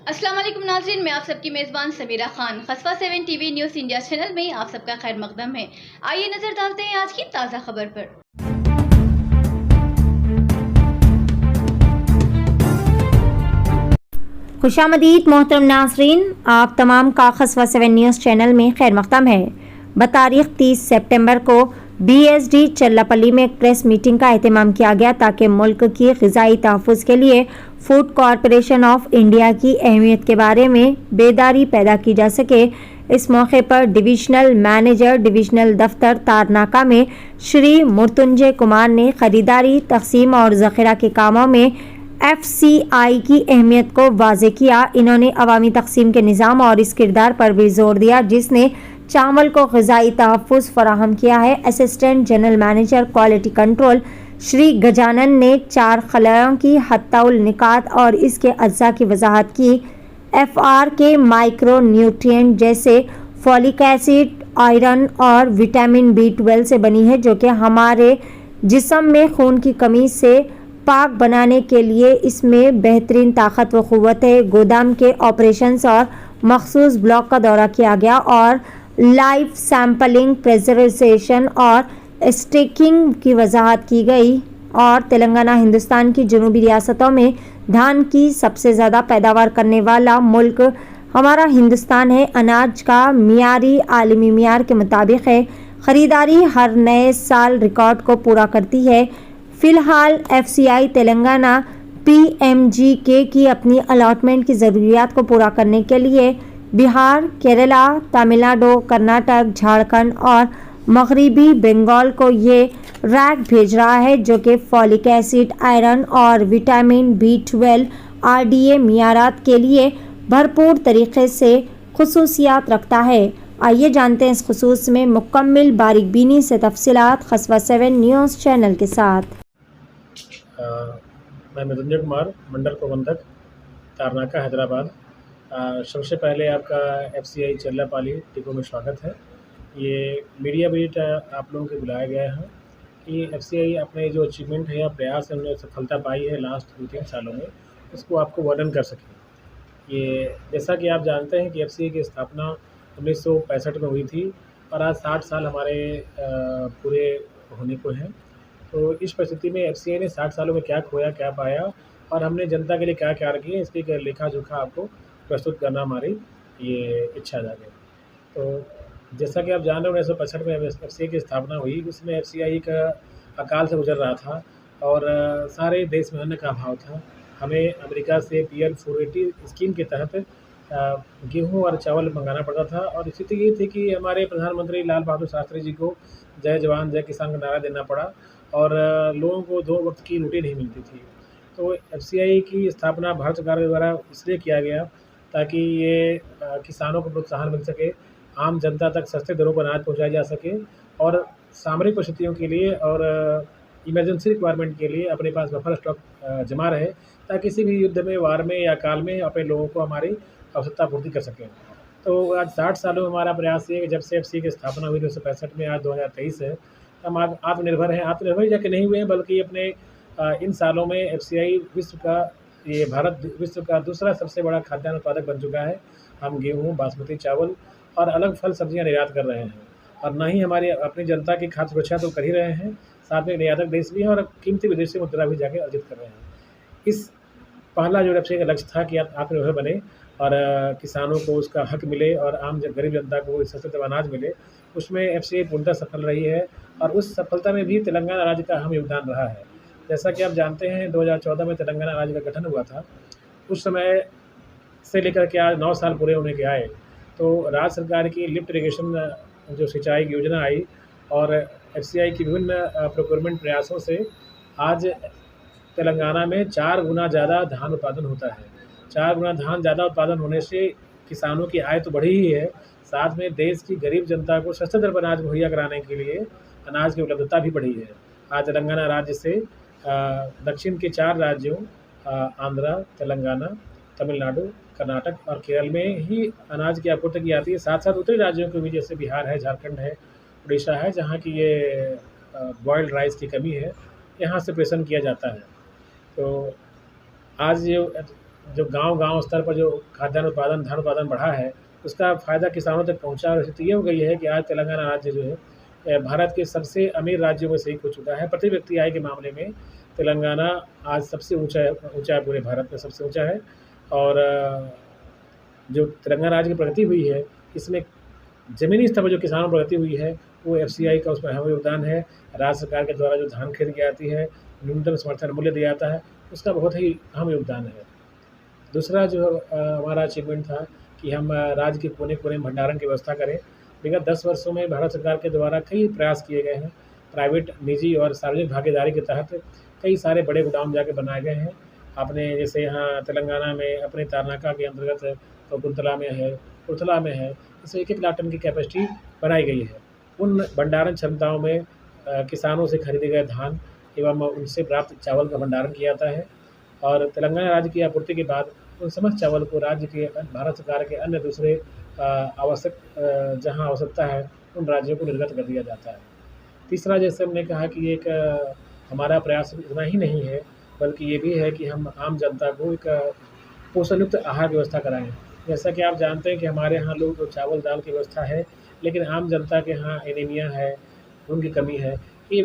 अस्सलाम वालेकुम नाज़रीन, मैं आप सबकी मेज़बान समीरा खान। खसवा 7 टीवी न्यूज़ इंडिया चैनल में आप सबका खैर मकदम है। आइए नज़र डालते हैं आज की ताज़ा खबर पर। खुशामदीद मोहतरम नाज़रीन, आप तमाम का खसवा 7 न्यूज़ चैनल में खैर मकदम है। बतारीख 30 सितंबर को BSD चल्लापल्ली में एक प्रेस मीटिंग का एहतमाम किया गया ताकि मुल्क की ग़िज़ाई तहफ़्फ़ुज़ के लिए फूड कॉरपोरेशन ऑफ इंडिया की अहमियत के बारे में बेदारी पैदा की जा सके। इस मौके पर डिविजनल मैनेजर डिविजनल दफ्तर तारनाका में श्री मुर्तुंजय कुमार ने खरीदारी, तकसीम और ज़ख़ीरा के कामों में FCI की अहमियत को वाज़े किया। इन्होंने अवामी तकसीम के निज़ाम और इस किरदार पर भी जोर दिया जिसने चावल को ग़िज़ाई तहफ़्फ़ुज़ फराहम किया है। Assistant general manager quality control Shri Gajanan ने 4 खलायों की हत्ताउल निकात और इसके अज्जा की वजाहत की। FR के माइक्रो न्यूट्रिएंट जैसे फॉलिक एसिड, आयरन और विटामिन B12 से बनी है जो कि हमारे जिस्म में खून की कमी से पाक बनाने के लिए इसमें बेहतरीन ताकत व क़ुव्वत है। गोदाम के ऑपरेशंस और मखसूस ब्लॉक का दौरा किया गया और लाइव सैंपलिंग, प्रेजर्वेशन और स्टेकिंग की वजाहत की गई। और तेलंगाना हिंदुस्तान की जनूबी रियासतों में धान की सबसे ज़्यादा पैदावार करने वाला मुल्क हमारा हिंदुस्तान है। अनाज का मियारी आलमी मियार के मुताबिक है। ख़रीदारी हर नए साल रिकॉर्ड को पूरा करती है। फ़िलहाल FCI तेलंगाना PMGK की अपनी अलॉटमेंट की ज़रूरियात को पूरा करने के लिए बिहार, केरला, तमिलनाडु, कर्नाटक, झारखंड और मगरबी बंगाल को ये रैक भेज रहा है जो कि फॉलिक एसिड, आयरन और विटामिन B12 RDA मियारात के लिए भरपूर तरीके से खुसूसियात रखता है। आइए जानते हैं इस खुसूस में मुकम्मल बारीक बीनी से तफसीलात खसवा 7 न्यूज़ चैनल के साथ। मैं मृत्युंजय कुमार, मंडल प्रबंधक, तारनाका, हैदराबाद। सबसे पहले आपका FCI चल्लापाली डिपो में स्वागत है। ये मीडिया विजिट आप लोगों के बुलाया गया है कि FCI अपने जो अचीवमेंट है या प्रयास है, उन्होंने सफलता पाई है लास्ट 2-3 सालों में, उसको आपको वर्णन कर सकें। ये जैसा कि आप जानते हैं कि FCI की स्थापना 1965 में हुई थी और आज 60 साल हमारे पूरे होने को हैं। तो इस परिस्थिति में FCI ने 60 सालों में क्या खोया, क्या पाया और हमने जनता के लिए क्या क्या किया, इसकी एक लेखा-जोखा आपको प्रस्तुत करना हमारी ये इच्छा जागे। तो जैसा कि आप जान रहे हो 1965 में FCI की स्थापना हुई। उसमें FCI का अकाल से गुजर रहा था और सारे देश में अन्न का अभाव था। हमें अमेरिका से PL 480 स्कीम के तहत गेहूँ और चावल मंगाना पड़ता था और स्थिति ये थी कि हमारे प्रधानमंत्री लाल बहादुर शास्त्री जी को जय जवान जय किसान का नारा देना पड़ा और लोगों को 2 वक्त की रोटी नहीं मिलती थी। तो FCI की स्थापना भारत सरकार के द्वारा इसलिए किया गया ताकि ये किसानों को प्रोत्साहन मिल सके, आम जनता तक सस्ते दरों पर अनाज पहुँचाया जा सके और सामरिक परिस्थितियों के लिए और इमरजेंसी रिक्वायरमेंट के लिए अपने पास बफर स्टॉक जमा रहे ताकि किसी भी युद्ध में, वार में या काल में अपने लोगों को हमारी आवश्यकता पूर्ति कर सकें। तो आज 60 सालों में हमारा प्रयास ये है कि जब से FCI की स्थापना हुई 1965 में, आज 2023 है, हम आज आत्मनिर्भर हैं। आत्मनिर्भर जाके नहीं हुए हैं बल्कि अपने इन सालों में FCI भारत विश्व का दूसरा सबसे बड़ा खाद्यान्न उत्पादक बन चुका है। हम गेहूँ, बासमती चावल और अलग फल सब्जियाँ निर्यात कर रहे हैं और न ही हमारी अपनी जनता की खाद्य सुरक्षा तो कर ही रहे हैं, साथ में निर्यातक देश भी हैं और कीमती विदेशी मुद्रा भी जाके अर्जित कर रहे हैं। इस पहला जो FCI का लक्ष्य था कि आत्मनिर्भर बने और किसानों को उसका हक मिले और आम गरीब जनता को सस्ते अनाज मिले, उसमें FCI पूर्णतः सफल रही है और उस सफलता में भी तेलंगाना राज्य का अहम योगदान रहा है। जैसा कि आप जानते हैं 2014 में तेलंगाना राज्य का गठन हुआ था। उस समय से लेकर के आज 9 साल पूरे होने के आए तो राज्य सरकार की लिफ्ट इरिगेशन जो सिंचाई योजना आई और FCI की विभिन्न प्रोक्योरमेंट प्रयासों से आज तेलंगाना में 4 गुना ज़्यादा धान उत्पादन होता है। 4 गुना धान ज़्यादा उत्पादन होने से किसानों की आय तो बढ़ी ही है, साथ में देश की गरीब जनता को सस्ते दर पर अनाज मुहैया कराने के लिए अनाज की उपलब्धता भी बढ़ी है। आज तेलंगाना राज्य से दक्षिण के 4 राज्यों आंध्रा, तेलंगाना, तमिलनाडु, कर्नाटक और केरल में ही अनाज की आपूर्ति की जाती है। साथ-साथ उत्तरी राज्यों के भी जैसे बिहार है, झारखंड है, उड़ीसा है, जहाँ की ये बॉइल्ड राइस की कमी है, यहाँ से प्रेषण किया जाता है। तो आज जो जो गांव-गांव स्तर पर जो खाद्यान्न उत्पादन, धान उत्पादन बढ़ा है, उसका फ़ायदा किसानों तक पहुँचा और स्थिति ये हो गई है कि आज तेलंगाना राज्य जो है भारत के सबसे अमीर राज्यों में से एक हो चुका है। प्रति व्यक्ति आय के मामले में तेलंगाना आज सबसे ऊँचा है, पूरे भारत में सबसे ऊँचा है। और जो तेलंगाना राज्य की प्रगति हुई है, इसमें ज़मीनी स्तर पर जो किसानों की प्रगति हुई है, वो एफसीआई का उसमें अहम योगदान है। राज्य सरकार के द्वारा जो धान खरीद की आती है, न्यूनतम समर्थन मूल्य दिया जाता है, उसका बहुत ही अहम योगदान है। दूसरा जो हमारा अचीवमेंट था कि हम राज्य के कोने-कोने में भंडारण की व्यवस्था करें। विगत 10 वर्षों में भारत सरकार के द्वारा कई प्रयास किए गए हैं। प्राइवेट, निजी और सार्वजनिक भागीदारी के तहत कई सारे बड़े गोदाम जाके बनाए गए हैं। आपने जैसे यहाँ तेलंगाना में अपने तारनाका के अंतर्गत कुंतला में है, कुर्थला में है, इससे 1-1 लाख टन की कैपेसिटी बनाई गई है। उन भंडारण क्षमताओं में किसानों से खरीदे गए धान एवं उनसे प्राप्त चावल का भंडारण किया जाता है और तेलंगाना राज्य की आपूर्ति के बाद उन समस्त चावल को राज्य के भारत सरकार के अन्य दूसरे आवश्यक जहाँ आवश्यकता है, उन राज्यों को निर्गत कर दिया जाता है। तीसरा, जैसे हमने कहा कि एक हमारा प्रयास इतना ही नहीं है, बल्कि ये भी है कि हम आम जनता को एक पोषणयुक्त आहार व्यवस्था कराएँ। जैसा कि आप जानते हैं कि हमारे यहाँ लोग चावल दाल की व्यवस्था है, लेकिन आम जनता के यहाँ एनीमिया है, खून की कमी है। ये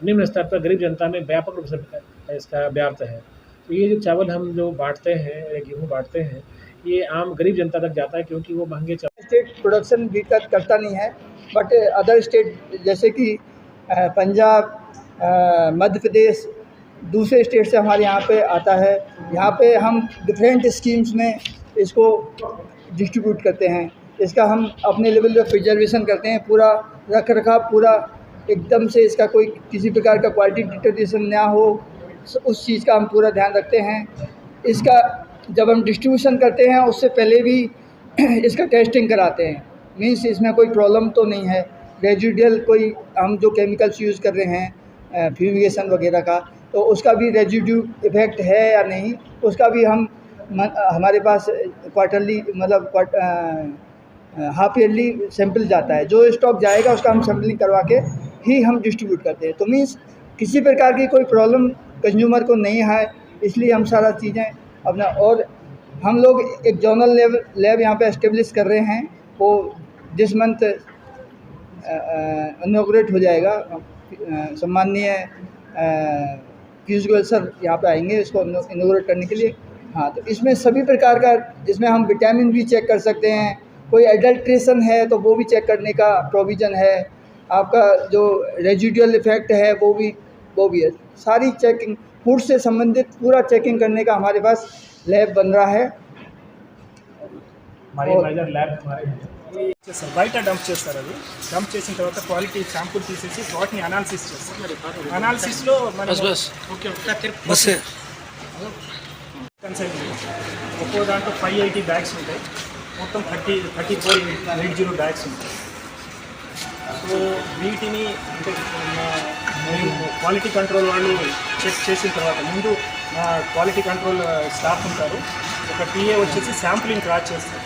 निम्न स्तर पर गरीब जनता में व्यापक रूप से इसका व्याप्त है। तो ये जो चावल हम जो बाँटते हैं, गेहूँ बाँटते हैं, ये आम गरीब जनता तक जाता है क्योंकि वो महँगे स्टेट प्रोडक्शन भी करता नहीं है, बट अदर स्टेट जैसे कि पंजाब, मध्य प्रदेश, दूसरे स्टेट से हमारे यहाँ पे आता है। यहाँ पे हम डिफरेंट स्कीम्स में इसको डिस्ट्रीब्यूट करते हैं। इसका हम अपने लेवल पे प्रिजर्वेशन करते हैं, पूरा रख रखाव पूरा एकदम से इसका कोई किसी प्रकार का क्वालिटी डिटोरिएशन ना हो, उस चीज़ का हम पूरा ध्यान रखते हैं। इसका जब हम डिस्ट्रीब्यूशन करते हैं उससे पहले भी इसका टेस्टिंग कराते हैं, मीन्स इसमें कोई प्रॉब्लम तो नहीं है। रेजिडुअल कोई हम जो केमिकल्स यूज़ कर रहे हैं फ्यूमिगेशन वगैरह का, तो उसका भी रेजिड्यू इफ़ेक्ट है या नहीं, उसका भी हम हमारे पास क्वार्टरली मतलब हाफ ईयरली सैंपल जाता है। जो स्टॉक जाएगा उसका हम सैम्पलिंग करवा के ही हम डिस्ट्रीब्यूट करते हैं। तो मीन्स किसी प्रकार की कोई प्रॉब्लम कंज्यूमर को नहीं है, इसलिए हम सारा चीज़ें अपना। और हम लोग एक जोनल लैब यहाँ पे एस्टेब्लिश कर रहे हैं, वो दिस मंथ इनॉग्रेट हो जाएगा। सम्माननीय पीयूष गोयल सर यहाँ पे आएंगे इसको इनॉग्रेट करने के लिए। हाँ, तो इसमें सभी प्रकार का, जिसमें हम विटामिन भी चेक कर सकते हैं, कोई एडल्ट्रेशन है तो वो भी चेक करने का प्रोविज़न है, आपका जो रेजिडुअल इफ़ेक्ट है वो भी है। सारी चेकिंग, फूड से संबंधित पूरा चेकिंग करने का हमारे पास लैब बन रहा है। సార్ బయట డంప్ చేస్తారు. అది డంప్ చేసిన తర్వాత క్వాలిటీ శాంపుల్ తీసేసి వాటిని అనాలిసిస్ చేస్తారు. అనాలిసిస్లో మనం కన్సైన్ ఒక్కో దాంట్లో 580 బ్యాగ్స్ ఉంటాయి, మొత్తం 3480 బ్యాగ్స్ ఉంటాయి. సో వీటిని అంటే క్వాలిటీ కంట్రోల్ వాళ్ళు చెక్ చేసిన తర్వాత ముందు క్వాలిటీ కంట్రోల్ స్టాఫ్ ఉంటారు, ఒక టీఏ వచ్చేసి శాంపులింగ్ క్రాస్ చేస్తారు.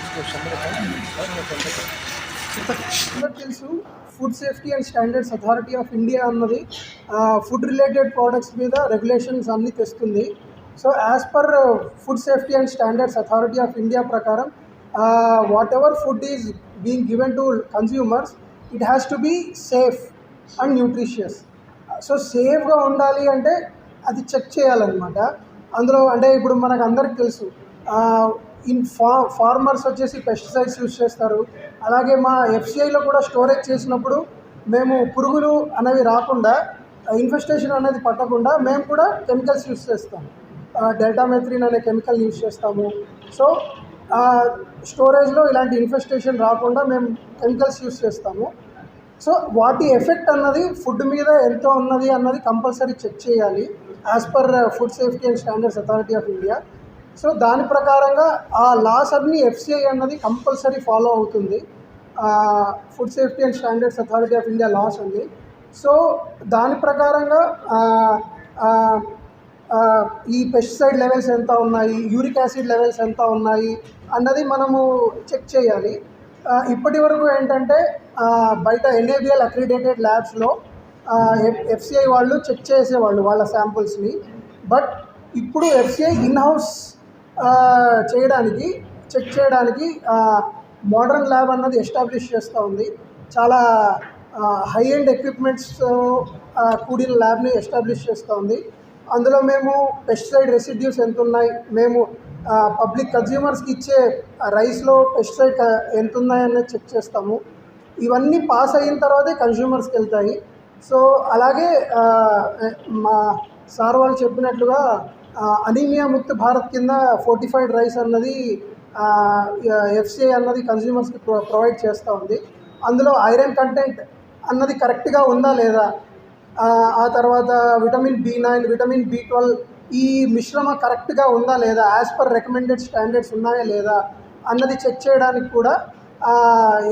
తెలుసు food safety and standards authority of India అన్నది ఫుడ్ రిలేటెడ్ ప్రోడక్ట్స్ మీద రెగ్యులేషన్స్ అన్నీ తెస్తుంది. So as per food safety and standards authority of India ప్రకారం whatever food is being given to consumers, it has to be safe and nutritious. So సేఫ్గా ఉండాలి అంటే అది check చేయాలన్నమాట. అందులో అంటే ఇప్పుడు మనకు అందరికి తెలుసు ఫార్మర్స్ వచ్చేసి పెస్టిసైడ్స్ యూజ్ చేస్తారు. అలాగే మా ఎఫ్సిఐలో కూడా స్టోరేజ్ చేసినప్పుడు మేము పురుగులు అనేవి రాకుండా, ఇన్ఫెస్టేషన్ అనేది పట్టకుండా మేము కూడా కెమికల్స్ యూజ్ చేస్తాము. డెల్టామెథ్రిన్ అనే కెమికల్ యూజ్ చేస్తాము. సో స్టోరేజ్లో ఇలాంటి ఇన్ఫెస్టేషన్ రాకుండా మేము కెమికల్స్ యూజ్ చేస్తాము. సో వాటి ఎఫెక్ట్ అన్నది ఫుడ్ మీద ఎంత ఉన్నది అన్నది కంపల్సరీ చెక్ చేయాలి as per food safety and standards authority of India. So దాని ప్రకారంగా ఆ లాస్ అన్ని ఎఫ్సిఐ అన్నది కంపల్సరీ ఫాలో అవుతుంది. Food safety and standards authority of India laws ఉంది. సో దాని ప్రకారంగా ఈ పెస్టిసైడ్ లెవెల్స్ ఎంత ఉన్నాయి, యూరిక్ యాసిడ్ లెవెల్స్ ఎంత ఉన్నాయి అన్నది మనము చెక్ చేయాలి. ఇప్పటి వరకు ఏంటంటే బయట ఎన్ఏబిఎల్ అక్రిడేటెడ్ ల్యాబ్స్లో ఎఫ్సిఐ వాళ్ళు చెక్ చేసేవాళ్ళు వాళ్ళ శాంపుల్స్ని. బట్ ఇప్పుడు ఎఫ్సిఐ ఇన్హౌస్ చేయడానికి చెక్ చేయడానికి మోడర్న్ ల్యాబ్ అన్నది ఎస్టాబ్లిష్ చేస్తూ ఉంది. చాలా హై ఎండ్ ఎక్విప్మెంట్స్ కూడిన ల్యాబ్ని ఎస్టాబ్లిష్ చేస్తూ ఉంది. అందులో మేము పెస్టిసైడ్ రెసిడ్యూస్ ఎంత ఉన్నాయి, మేము పబ్లిక్ కన్జ్యూమర్స్కి ఇచ్చే రైస్లో పెస్టిసైడ్ ఎంత ఉన్నాయనేది చెక్ చేస్తాము. ఇవన్నీ పాస్ అయిన తర్వాతే కన్జ్యూమర్స్కి వెళ్తాయి. సో అలాగే మా సార్ వాళ్ళు చెప్పినట్లుగా అనీమియా ముక్త భారత్ కింద ఫోర్టిఫైడ్ రైస్ అన్నది ఎఫ్సిఐ అన్నది కన్జ్యూమర్స్కి ప్రొవైడ్ చేస్తూ ఉంది. అందులో ఐరన్ కంటెంట్ అన్నది కరెక్ట్గా ఉందా లేదా, ఆ తర్వాత విటమిన్ B9, విటమిన్ B12 ఈ మిశ్రమ కరెక్ట్గా ఉందా లేదా, యాజ్ పర్ రికమెండెడ్ స్టాండర్డ్స్ ఉన్నాయా లేదా అన్నది చెక్ చేయడానికి కూడా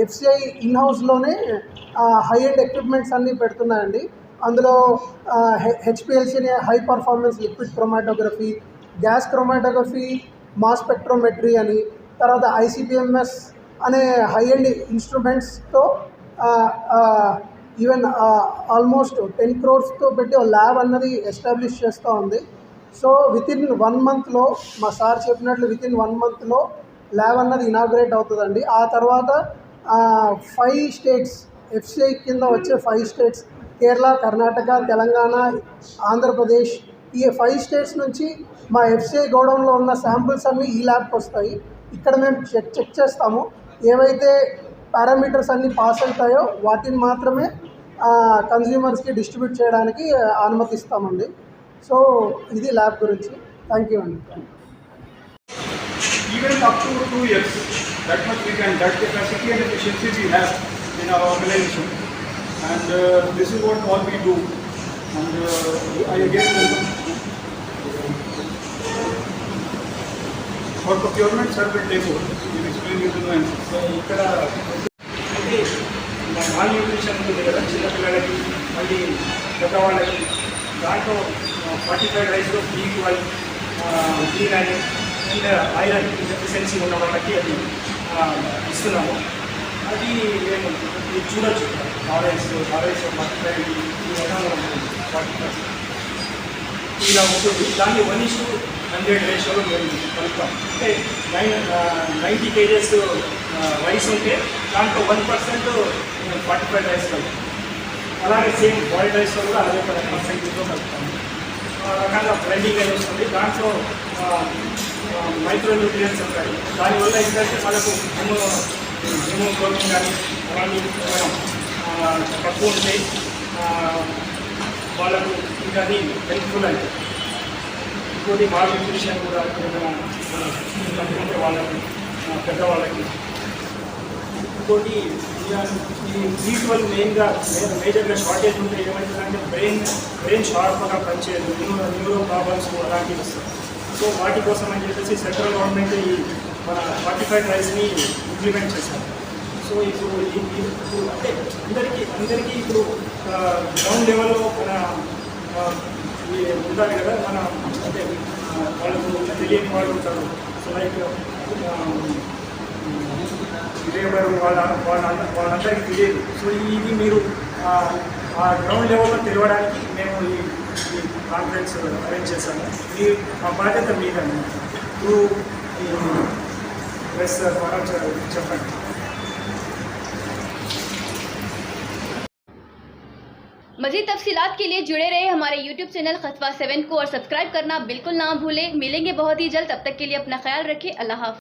ఎఫ్సిఐ ఇన్హౌస్లోనే హై ఎండ్ ఎక్విప్మెంట్స్ అన్నీ పెడుతున్నాయండి. అందులో HPLC high performance liquid chromatography, gas chromatography, mass spectrometry అని, తర్వాత ICP-MS అనే హై ఎండ్ ఇన్స్ట్రుమెంట్స్తో ఈవెన్ ఆల్మోస్ట్ 10 crores పెట్టి ల్యాబ్ అన్నది ఎస్టాబ్లిష్ చేస్తూ ఉంది. సో వితిన్ 1 monthలో మా సార్ చెప్పినట్లు వితిన్ 1 monthలో ల్యాబ్ అన్నది ఇనాగ్రేట్ అవుతుందండి. ఆ తర్వాత 5 states ఎఫ్సిఐ కింద వచ్చే 5 states కేరళ, కర్ణాటక, తెలంగాణ, ఆంధ్రప్రదేశ్, ఈ 5 states నుంచి మా ఎఫ్సిఐ గోడౌన్లో ఉన్న శాంపుల్స్ అన్నీ ఈ ల్యాబ్కి వస్తాయి. ఇక్కడ మేము చెక్ చేస్తాము. ఏవైతే పారామీటర్స్ అన్నీ పాస్ అవుతాయో వాటిని మాత్రమే కన్జ్యూమర్స్కి డిస్ట్రిబ్యూట్ చేయడానికి అనుమతిస్తామండి. సో ఇది ల్యాబ్ గురించి. థ్యాంక్ యూ అండి. Even up to 2 years, that much we can, that capacity and efficiency we have in our organization, and this is what all we do. And I again welcome for procurement, sir will take over. He will explain you the nuances. So ఇక్కడ అంటే mall nutrition ఉంటుంది కదా చిన్నపిల్లలకి, మళ్ళీ పెద్దవాళ్ళకి, దాంట్లో 45 రైస్లో B12, B9 and iron deficiency ఉన్న వాళ్ళకి అది ఇస్తున్నాము. అది మేము ఇది చూడొచ్చు ఆర్ఎస్ 45 ఇలా ఉంటుంది. దాన్ని 1:100 రేషియోలో మేము కలుపుతాం. అంటే 90 kgs రైస్ ఉంటే దాంట్లో 1% 45 రైస్ కలుపుతాం. అలాగే సేమ్ బాయిల్డ్ రైస్లో కూడా అదే 10%లో కలుపుతాము. రకంగా బ్లెండింగ్ అని వస్తుంది. దాంట్లో మైక్రో న్యూట్రియన్స్ ఉంటాయి. దానివల్ల ఏంటంటే మనకు హిమోగ్లోబిన్ కానీ అవన్నీ తక్కువ ఉంటే వాళ్ళకు ఇంకా అది హెల్ప్ఫుల్ అవుతుంది. ఇంకోటి మాల్ న్యూట్రిషన్ కూడా అనుకుంటే వాళ్ళకి పెద్దవాళ్ళకి. ఇంకోటి ఈ B12 మేజర్గా షార్టేజ్ ఉంటే ఏమవుతుందంటే బ్రెయిన్ షార్ప్గా పనిచేయదు, న్యూరో ప్రాబ్లమ్స్ అలాంటివి వస్తాయి. సో వాటి కోసం అని చెప్పేసి సెంట్రల్ గవర్నమెంట్ ఈ మన 45 రైస్ని ఇంప్లిమెంట్ చేశారు. సో ఇప్పుడు అంటే అందరికీ ఇప్పుడు గ్రౌండ్ లెవెల్లో మన ఉండాలి కదా, మన అంటే వాళ్ళకు తెలియని వాళ్ళు ఉంటారు. సో లైక్ లేబర్ వాళ్ళందరికీ తెలియదు. సో ఇది మీరు ఆ గ్రౌండ్ లెవెల్లో తెలియడానికి మేము ఈ కాన్ఫరెన్స్ అరేంజ్ చేశాము. మా బాధ్యత మీదన్నమాట. ప్రెస్ ద్వారా చెప్పండి. मज़ीद तफसीलात के लिए जुड़े रहे हमारे YouTube चैनल खसवा 7 को और सब्सक्राइब करना बिल्कुल ना भूलें। मिलेंगे बहुत ही जल्द, तब तक के लिए अपना ख्याल रखें। अल्लाह हाफ़िज़।